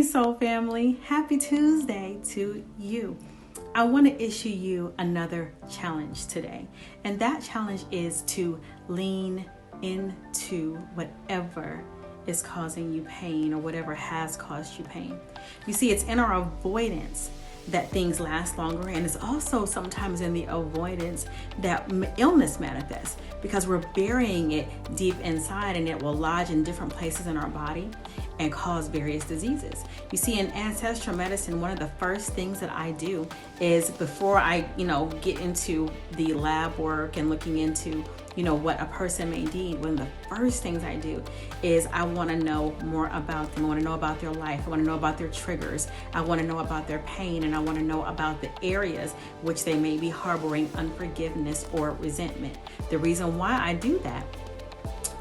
Soul family, happy Tuesday to you. I want to issue you another challenge today, and that challenge is to lean into whatever is causing you pain or whatever has caused you pain. You see, it's in our avoidance that things last longer, and it's also sometimes in the avoidance that illness manifests, because we're burying it deep inside and it will lodge in different places in our body and cause various diseases. You see, in ancestral medicine, one of the first things that I do is, before I get into the lab work and looking into what a person may need, one of the first things I do is I want to know more about them. I want to know about their life. I want to know about their triggers. I want to know about their pain, and I want to know about the areas which they may be harboring unforgiveness or resentment. The reason why I do that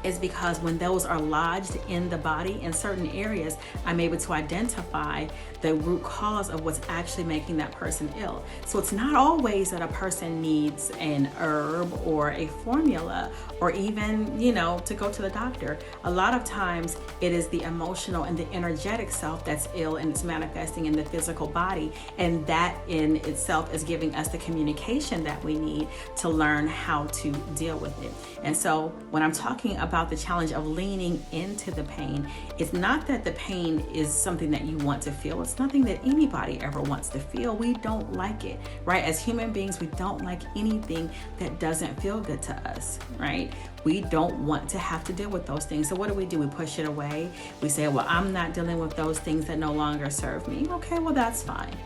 is because when those are lodged in the body in certain areas, I'm able to identify the root cause of what's actually making that person ill. So it's not always that a person needs an herb or a formula or even, to go to the doctor. A lot of times it is the emotional and the energetic self that's ill, and it's manifesting in the physical body. And that in itself is giving us the communication that we need to learn how to deal with it. And so when I'm talking about the challenge of leaning into the pain, it's not that the pain is something that you want to feel. It's nothing that anybody ever wants to feel. We don't like it, right? As human beings, we don't like anything that doesn't feel good to us, right? We don't want to have to deal with those things. So what do? We push it away. We say, well, I'm not dealing with those things that no longer serve me. Okay, well, that's fine.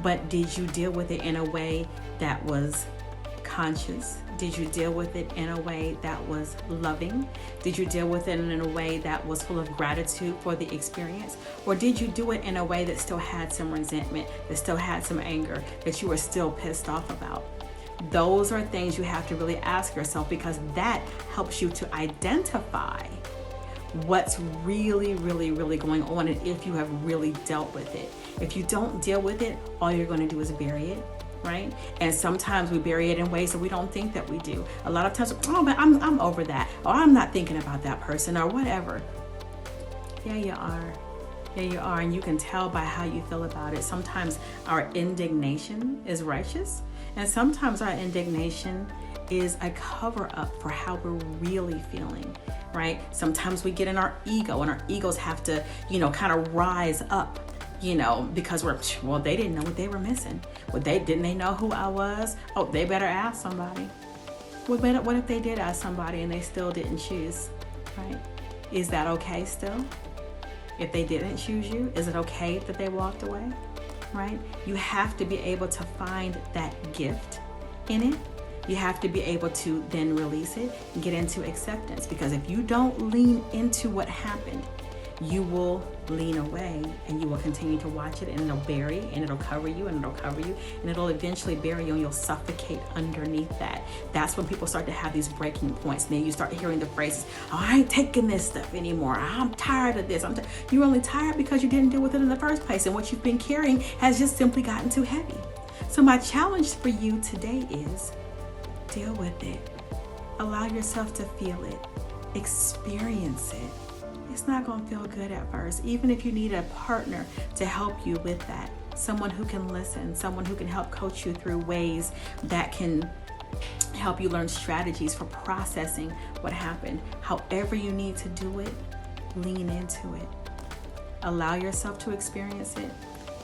But did you deal with it in a way that was conscious? Did you deal with it in a way that was loving? Did you deal with it in a way that was full of gratitude for the experience? Or did you do it in a way that still had some resentment, that still had some anger, that you were still pissed off about? Those are things you have to really ask yourself, because that helps you to identify what's really, really, really going on, and if you have really dealt with it. If you don't deal with it, all you're going to do is bury it. Right? And sometimes we bury it in ways that we don't think that we do. A lot of times, oh, but I'm over that, or I'm not thinking about that person, or whatever. Yeah, you are. Yeah, you are. And you can tell by how you feel about it. Sometimes our indignation is righteous, and sometimes our indignation is a cover up for how we're really feeling, right? Sometimes we get in our ego, and our egos have to, kind of rise up, because they didn't know what they were missing. Didn't they know who I was? Oh, they better ask somebody. What if they did ask somebody and they still didn't choose, right? Is that okay still? If they didn't choose you, is it okay that they walked away, right? You have to be able to find that gift in it. You have to be able to then release it and get into acceptance, because if you don't lean into what happened, you will lean away, and you will continue to watch it, and it'll bury, and it'll cover you, and it'll cover you, and it'll eventually bury you, and you'll suffocate underneath that. That's when people start to have these breaking points. And then you start hearing the phrases, oh, I ain't taking this stuff anymore. I'm tired of this. You're only tired because you didn't deal with it in the first place, and what you've been carrying has just simply gotten too heavy. So my challenge for you today is deal with it. Allow yourself to feel it. Experience it. It's not going to feel good at first, even if you need a partner to help you with that. Someone who can listen, someone who can help coach you through ways that can help you learn strategies for processing what happened. However you need to do it, lean into it. Allow yourself to experience it.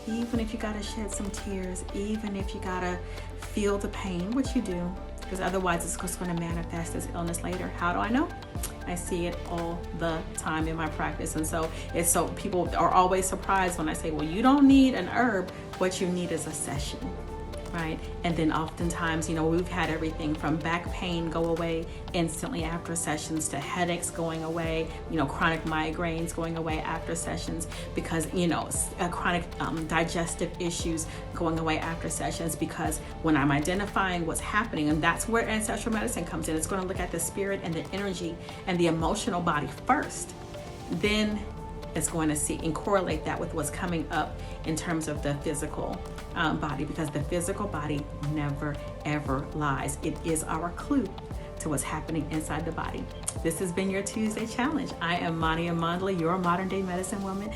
Even if you got to shed some tears, even if you got to feel the pain, which you do, because otherwise it's just going to manifest as illness later. How do I know? I see it all the time in my practice. And so people are always surprised when I say, well, you don't need an herb. What you need is a session, right? And then oftentimes, we've had everything from back pain go away instantly after sessions, to headaches going away, chronic migraines going away after sessions, because, chronic digestive issues going away after sessions, because when I'm identifying what's happening, and that's where ancestral medicine comes in. It's going to look at the spirit and the energy and the emotional body first. Then it's going to see and correlate that with what's coming up in terms of the physical body, because the physical body never, ever lies. It is our clue to what's happening inside the body. This has been your Tuesday challenge. I am Mania Mondley, your modern day medicine woman.